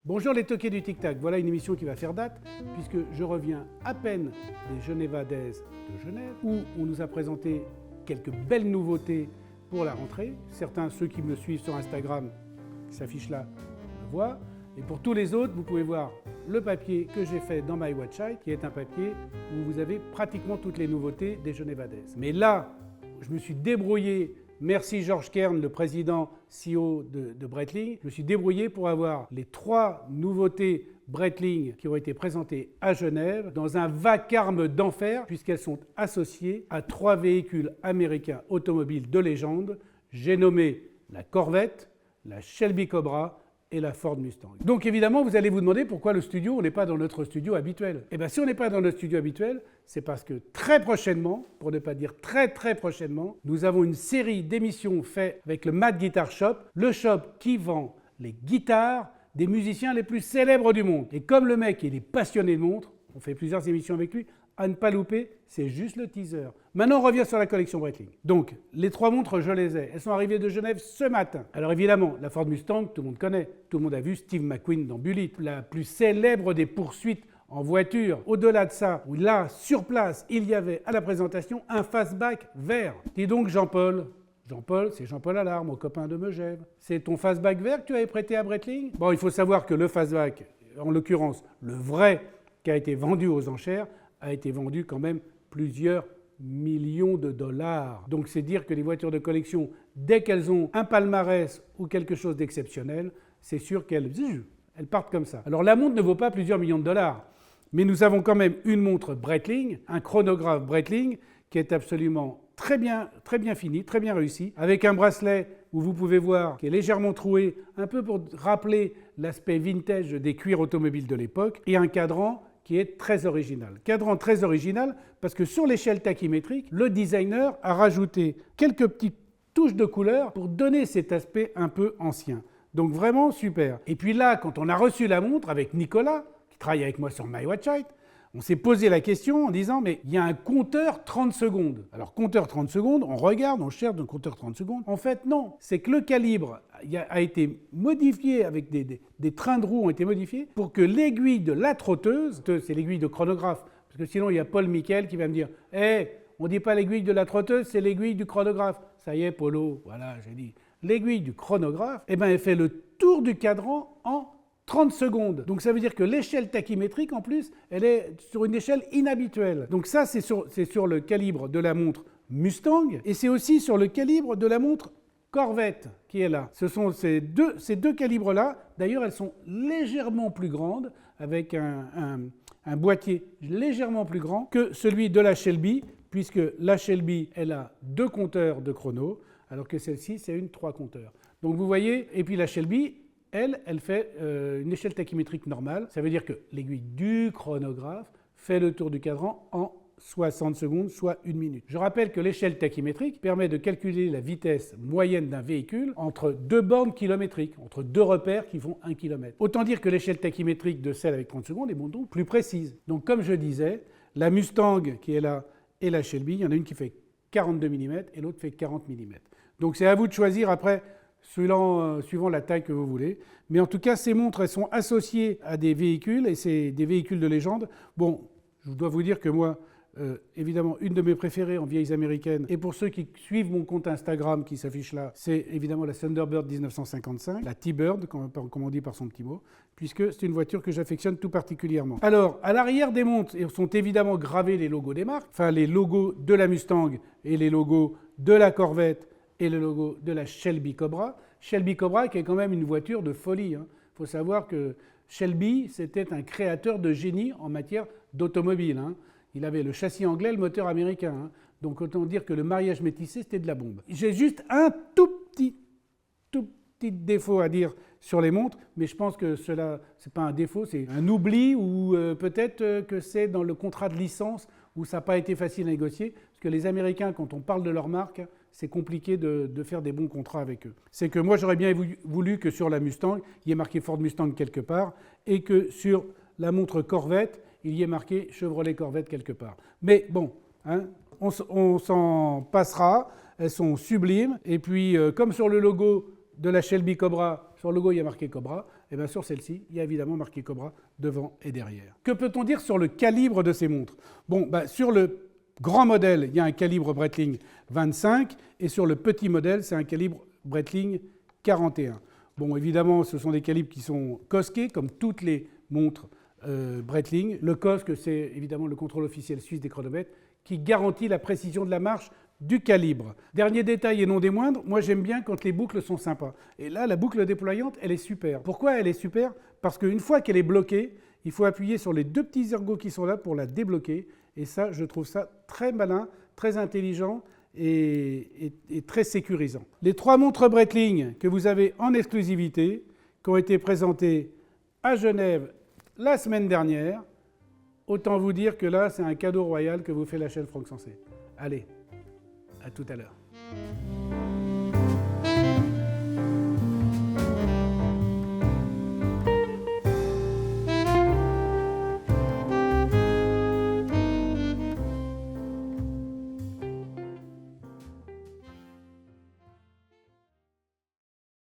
Bonjour les toqués du Tic Tac, voilà une émission qui va faire date puisque je reviens à peine des Geneva Days de Genève où on nous a présenté quelques belles nouveautés pour la rentrée. Certains, ceux qui me suivent sur Instagram, qui s'affichent là, le voient. Et pour tous les autres, vous pouvez voir le papier que j'ai fait dans My Website, qui est un papier où vous avez pratiquement toutes les nouveautés des Geneva Days. Mais là, je me suis débrouillé. Merci Georges Kern, le président CEO de Breitling. Je me suis débrouillé pour avoir les 3 nouveautés Breitling qui ont été présentées à Genève dans un vacarme d'enfer puisqu'elles sont associées à 3 véhicules américains automobiles de légende. J'ai nommé la Corvette, la Shelby Cobra et la Ford Mustang. Donc évidemment, vous allez vous demander pourquoi le studio, on n'est pas dans notre studio habituel. Eh bien, si on n'est pas dans notre studio habituel, c'est parce que très prochainement, pour ne pas dire très prochainement, nous avons une série d'émissions faites avec le Mad Guitar Shop, le shop qui vend les guitares des musiciens les plus célèbres du monde. Et comme le mec, il est passionné de montres, on fait plusieurs émissions avec lui, à ne pas louper, c'est juste le teaser. Maintenant, on revient sur la collection Breitling. Donc, les 3 montres, je les ai. Elles sont arrivées de Genève ce matin. Alors évidemment, la Ford Mustang, tout le monde connaît. Tout le monde a vu Steve McQueen dans Bullitt, la plus célèbre des poursuites en voiture. Au-delà de ça, où là, sur place, il y avait à la présentation un fastback vert. Dis donc Jean-Paul. Jean-Paul, c'est Jean-Paul Allard, mon copain de Megève. C'est ton fastback vert que tu avais prêté à Breitling? Bon, il faut savoir que le fastback, en l'occurrence, le vrai qui a été vendu aux enchères, a été vendu quand même plusieurs millions de dollars. Donc c'est dire que les voitures de collection, dès qu'elles ont un palmarès ou quelque chose d'exceptionnel, c'est sûr qu'elles partent comme ça. Alors la montre ne vaut pas plusieurs millions de dollars, mais nous avons quand même une montre Breitling, un chronographe Breitling, qui est absolument très bien fini, très bien réussi, avec un bracelet où vous pouvez voir qui est légèrement troué, un peu pour rappeler l'aspect vintage des cuirs automobiles de l'époque, et un cadran qui est très original. Cadran très original parce que sur l'échelle tachymétrique, le designer a rajouté quelques petites touches de couleur pour donner cet aspect un peu ancien. Donc vraiment super. Et puis là, quand on a reçu la montre avec Nicolas, qui travaille avec moi sur My Website, on s'est posé la question en disant mais il y a un compteur 30 secondes. Alors compteur 30 secondes, on regarde, on cherche un compteur 30 secondes. En fait non, c'est que le calibre a été modifié avec des trains de roue ont été modifiés pour que l'aiguille de la trotteuse, c'est l'aiguille de chronographe, parce que sinon il y a Paul Mickel qui va me dire on ne dit pas l'aiguille de la trotteuse, c'est l'aiguille du chronographe. Ça y est Polo, voilà j'ai dit. L'aiguille du chronographe, elle fait le tour du cadran en 30 secondes. Donc ça veut dire que l'échelle tachymétrique, en plus, elle est sur une échelle inhabituelle. Donc ça, c'est sur le calibre de la montre Mustang, et c'est aussi sur le calibre de la montre Corvette qui est là. Ce sont ces deux calibres-là. D'ailleurs, elles sont légèrement plus grandes, avec un boîtier légèrement plus grand que celui de la Shelby, puisque la Shelby, elle a 2 compteurs de chrono, alors que celle-ci, c'est 3 compteurs. Donc vous voyez, et puis la Shelby, elle fait une échelle tachymétrique normale. Ça veut dire que l'aiguille du chronographe fait le tour du cadran en 60 secondes, soit 1 minute. Je rappelle que l'échelle tachymétrique permet de calculer la vitesse moyenne d'un véhicule entre 2 bornes kilométriques, entre 2 repères qui font 1 km. Autant dire que l'échelle tachymétrique de celle avec 30 secondes est donc plus précise. Donc comme je disais, la Mustang qui est là et la Shelby, il y en a une qui fait 42 mm et l'autre fait 40 mm. Donc c'est à vous de choisir après, suivant la taille que vous voulez. Mais en tout cas, ces montres, elles sont associées à des véhicules, et c'est des véhicules de légende. Bon, je dois vous dire que moi, évidemment, une de mes préférées en vieilles américaines, et pour ceux qui suivent mon compte Instagram qui s'affiche là, c'est évidemment la Thunderbird 1955, la T-Bird, comme on dit par son petit mot, puisque c'est une voiture que j'affectionne tout particulièrement. Alors, à l'arrière des montres sont évidemment gravés les logos des marques, enfin les logos de la Mustang et les logos de la Corvette, et le logo de la Shelby Cobra. Shelby Cobra qui est quand même une voiture de folie. Il faut savoir que Shelby, c'était un créateur de génie en matière d'automobile. Il avait le châssis anglais, le moteur américain. Donc autant dire que le mariage métissé, c'était de la bombe. J'ai juste un tout petit défaut à dire sur les montres, mais je pense que cela, c'est pas un défaut, c'est un oubli, ou peut-être que c'est dans le contrat de licence où ça n'a pas été facile à négocier, parce que les Américains, quand on parle de leur marque, c'est compliqué de faire des bons contrats avec eux. C'est que moi, j'aurais bien voulu que sur la Mustang, il y ait marqué Ford Mustang quelque part, et que sur la montre Corvette, il y ait marqué Chevrolet Corvette quelque part. Mais bon, on s'en passera, elles sont sublimes, et puis comme sur le logo de la Shelby Cobra, sur le logo il y a marqué Cobra, Et bien sur celle-ci, il y a évidemment marqué Cobra devant et derrière. Que peut-on dire sur le calibre de ces montres? Bon, sur le grand modèle, il y a un calibre Breitling 25 et sur le petit modèle, c'est un calibre Breitling 41. Bon, évidemment, ce sont des calibres qui sont COSC, comme toutes les montres Breitling. Le COSC, c'est évidemment le contrôle officiel suisse des chronomètres qui garantit la précision de la marche du calibre. Dernier détail et non des moindres, moi j'aime bien quand les boucles sont sympas. Et là, la boucle déployante, elle est super. Pourquoi elle est super? Parce qu'une fois qu'elle est bloquée, il faut appuyer sur les deux petits ergots qui sont là pour la débloquer. Et ça, je trouve ça très malin, très intelligent et très sécurisant. Les 3 montres Breitling que vous avez en exclusivité, qui ont été présentées à Genève la semaine dernière, autant vous dire que là, c'est un cadeau royal que vous fait la chaîne Franck Sensé. Allez, à tout à l'heure.